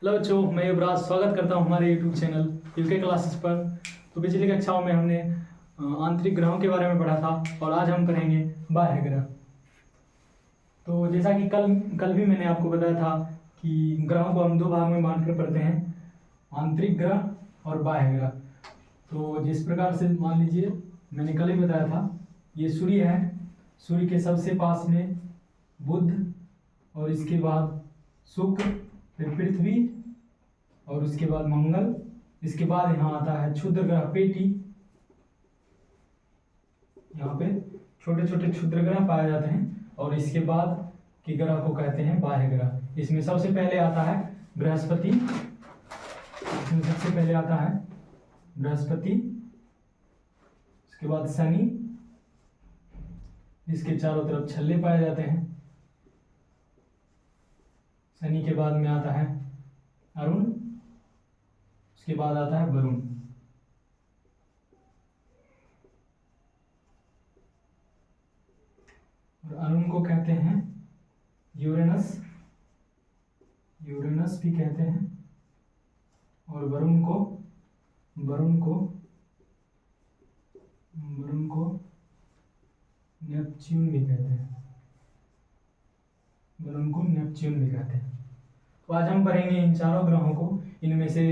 Hello बच्चों, मैं युवराज स्वागत करता हूं हमारे यूट्यूब चैनल यूके क्लासेस पर। तो पिछली कक्षाओं में हमने आंतरिक ग्रहों के बारे में पढ़ा था और आज हम पढ़ेंगे बाह्य ग्रह। तो जैसा कि कल भी मैंने आपको बताया था कि ग्रहों को हम दो भाग में बांट कर पढ़ते हैं, आंतरिक ग्रह और बाह्य ग्रह। तो जिस प्रकार से मान लीजिए मैंने कल ही बताया था, ये सूर्य है, सूर्य के सबसे पास में बुध और इसके बाद शुक्र, फिर पृथ्वी और उसके बाद मंगल, इसके बाद यहाँ आता है क्षुद्र ग्रह पेटी। यहाँ पे छोटे छोटे क्षुद्र ग्रह पाए जाते हैं और इसके बाद के ग्रह को कहते हैं बाह्य ग्रह। इसमें सबसे पहले आता है बृहस्पति, इसमें सबसे पहले आता है बृहस्पति, उसके बाद शनि जिसके चारों तरफ छल्ले पाए जाते हैं, शनि के बाद में आता है अरुण, उसके बाद आता है वरुण। और अरुण को कहते हैं यूरेनस, यूरेनस भी कहते हैं, और वरुण को नेपच्यून भी कहते हैं, वरुण को नेपच्यून भी कहते हैं। तो आज हम पढ़ेंगे इन चारों ग्रहों को। इनमें से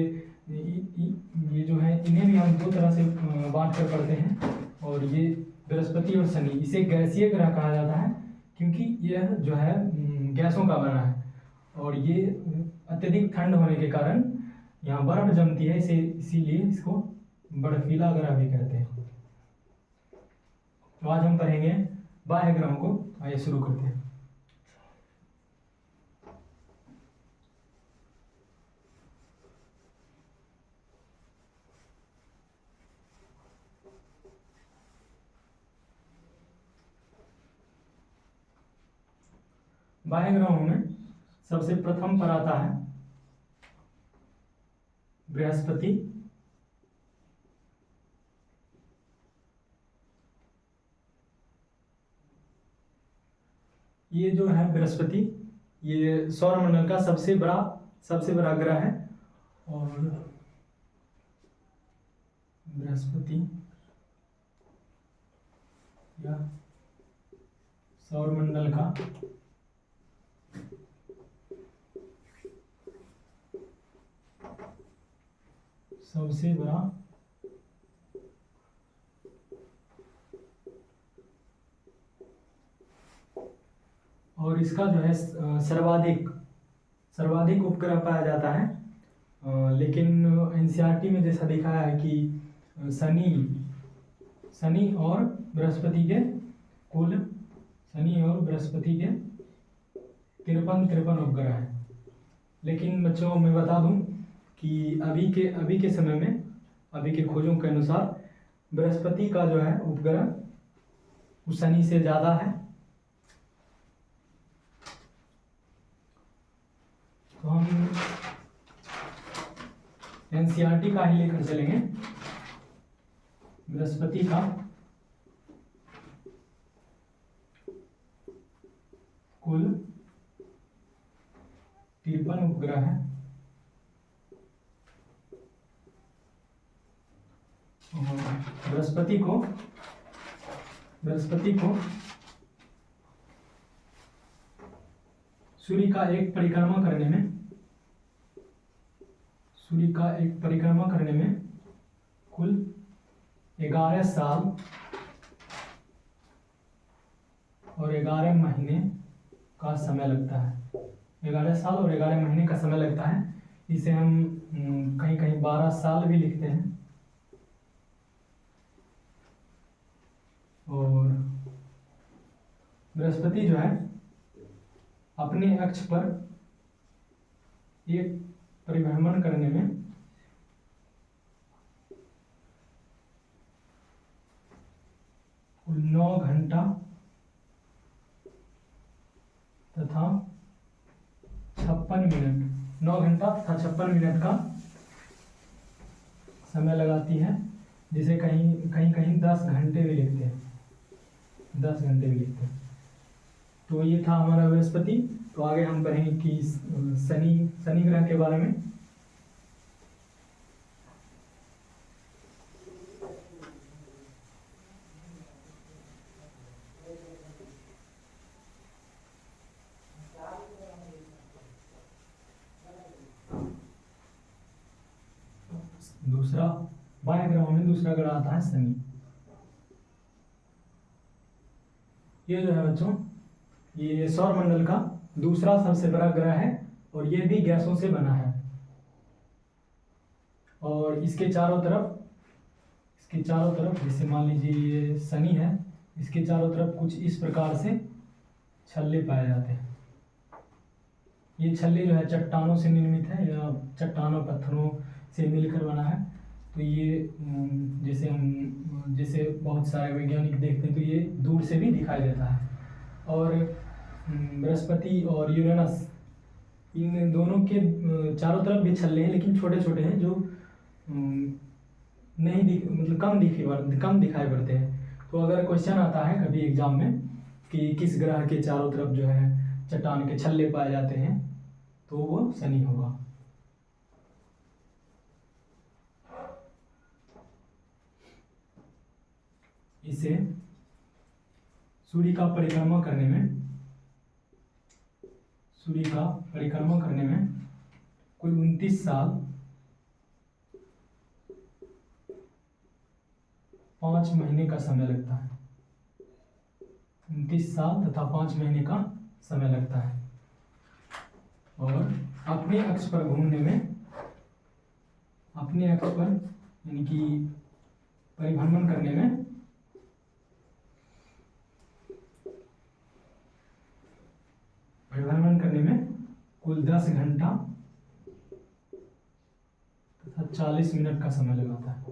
ये जो है इन्हें भी हम दो तरह से बांट कर पढ़ते हैं। और ये बृहस्पति और शनि, इसे गैसीय ग्रह कहा जाता है क्योंकि यह जो है गैसों का बना है और ये अत्यधिक ठंड होने के कारण यहाँ बर्फ जमती है, इसीलिए इसको बर्फीला ग्रह भी कहते हैं। तो आज हम पढ़ेंगे बाह्य ग्रहों को। आइए शुरू करते हैं। बाह्य ग्रहों में सबसे प्रथम पर आता है बृहस्पति, ये जो है बृहस्पति, ये सौरमंडल का सबसे बड़ा ग्रह है। और बृहस्पति या सौरमंडल का सबसे बड़ा और इसका जो है सर्वाधिक उपग्रह पाया जाता है। लेकिन एनसीईआरटी में जैसा दिखाया है कि शनि और बृहस्पति के 53 उपग्रह हैं। लेकिन बच्चों मैं बता दूं कि अभी के समय में, अभी के खोजों के अनुसार बृहस्पति का जो है उपग्रह उस शनि से ज़्यादा है। तो हम एनसीईआरटी का ही लेकर चलेंगे। बृहस्पति का कुल 53 उपग्रह है। बृहस्पति को सूर्य का एक परिक्रमा करने में कुल 11 साल और 11 महीने का समय लगता है। 11 साल और 11 महीने का समय लगता है। इसे हम कहीं कहीं 12 साल भी लिखते हैं। और बृहस्पति जो है अपने अक्ष पर एक परिभ्रमण करने में कुल 9 घंटा तथा 56 मिनट का समय लगाती है, जिसे कहीं 10 घंटे भी लिखते हैं। तो ये था हमारा बृहस्पति। तो आगे हम पढ़ेंगे कि शनि ग्रह के बारे में। दूसरा बाह्य ग्रहों में दूसरा ग्रह आता है शनि। ये जो है बच्चों, ये सौर मंडल का दूसरा सबसे बड़ा ग्रह है और ये भी गैसों से बना है। और इसके चारों तरफ जैसे मान लीजिए ये शनि है, इसके चारों तरफ कुछ इस प्रकार से छल्ले पाए जाते हैं। ये छल्ले जो है चट्टानों से निर्मित है या चट्टानों पत्थरों से मिलकर बना है। तो ये जैसे बहुत सारे वैज्ञानिक देखते हैं तो ये दूर से भी दिखाई देता है। और बृहस्पति और यूरेनस, इन दोनों के चारों तरफ भी छल्ले हैं, लेकिन छोटे छोटे हैं जो मतलब कम दिखाई पड़ते हैं। तो अगर क्वेश्चन आता है कभी एग्जाम में कि किस ग्रह के चारों तरफ जो है चट्टान के छल्ले पाए जाते हैं, तो वो शनि होगा। इसे सूर्य का परिक्रमा करने में कुल 29 साल 5 महीने का समय लगता है। 29 साल तथा 5 महीने का समय लगता है। और अपने अक्ष पर घूमने में, यानी कि परिभ्रमण करने में कुल 10 घंटा तथा 40 मिनट का समय लगाता है।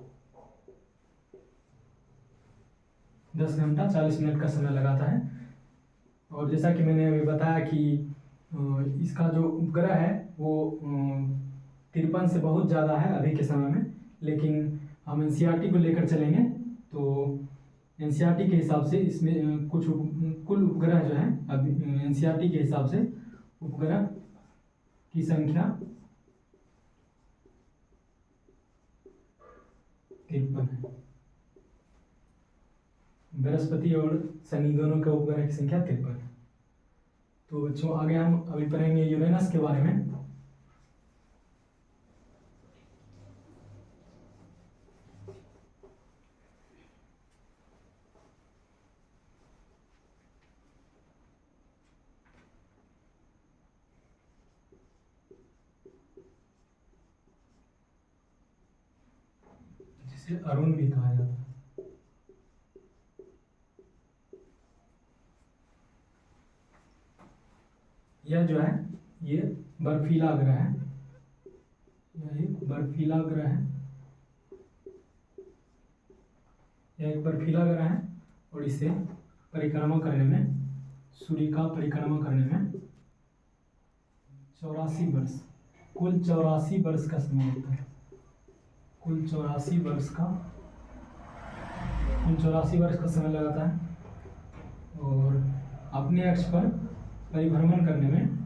10 घंटा 40 मिनट का समय लगाता है। और जैसा कि मैंने अभी बताया कि इसका जो उपग्रह है वो 53 से बहुत ज़्यादा है अभी के समय में। लेकिन हम एनसीईआरटी को लेकर चलेंगे तो एनसीईआरटी के हिसाब से इसमें कुल उपग्रह जो है, अभी एनसीईआरटी के हिसाब से उपग्रह की संख्या 53 है। बृहस्पति और शनि दोनों के उपग्रह की संख्या 53 है। तो बच्चों आगे हम अभी पढ़ेंगे यूरेनस के बारे में। जिसे अरुण भी कहा जाता है। यह जो है ये बर्फीला ग्रह है। यह एक बर्फीला ग्रह है और इसे परिक्रमा करने में, सूर्य का परिक्रमा करने में 84 वर्ष, कुल 84 वर्ष का समय लगता है। कुल 84 वर्ष का समय लगाता है। और अपने अक्ष पर परिभ्रमण करने में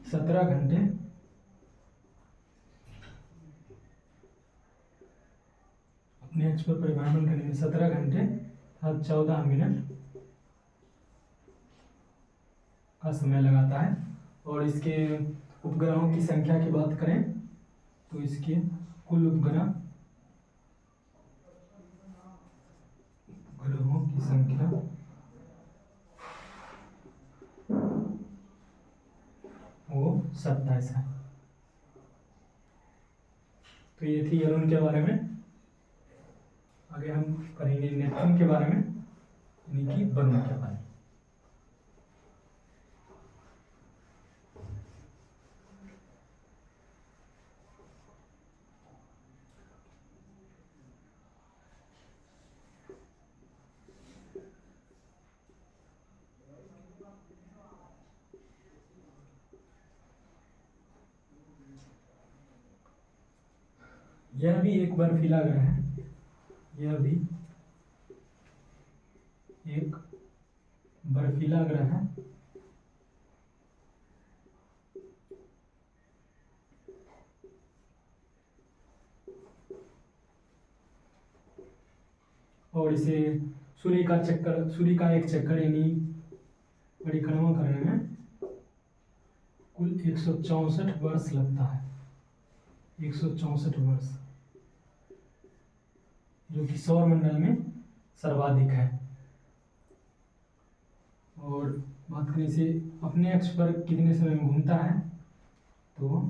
17 घंटे 14 मिनट का समय लगाता है। और इसके उपग्रहों की संख्या की बात करें तो इसके कुल उपग्रहों की संख्या वो 27 है। तो ये थी अरुण के बारे में। आगे हम पढ़ेंगे नेपच्यून के बारे में, यानी कि वरुण के बारे में। यह भी एक बर्फीला ग्रह है। यह भी एक बर्फीला ग्रह है और इसे सूर्य का एक चक्कर यानी परिक्रमा करने में कुल 164 वर्ष लगता है। 164 वर्ष, जो कि सौर मंडल में सर्वाधिक है। और बात करें इसे अपने अक्ष पर कितने समय में घूमता है, तो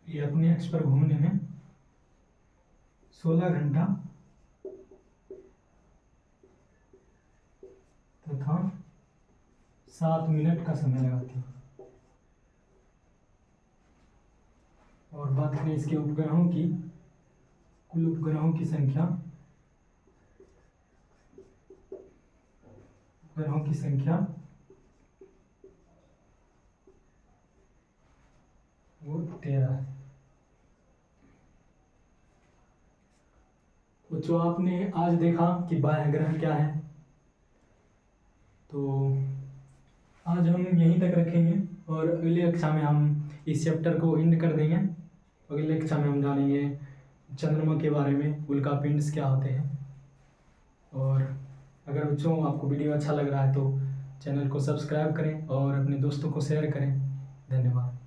ये अपने अक्ष पर घूमने में 16 घंटा तथा 7 मिनट का समय लगाती है। और बात करें इसके उपग्रहों की, कुल उपग्रहों की संख्या वो 13 है। बच्चों, आपने आज देखा कि बाह्य ग्रह क्या है, तो आज हम यहीं तक रखेंगे और अगली कक्षा में हम इस चैप्टर को एंड कर देंगे। अगली कक्षा में हम जानेंगे चंद्रमा के बारे में, उल्का पिंड्स क्या होते हैं। और अगर बच्चों आपको वीडियो अच्छा लग रहा है तो चैनल को सब्सक्राइब करें और अपने दोस्तों को शेयर करें। धन्यवाद।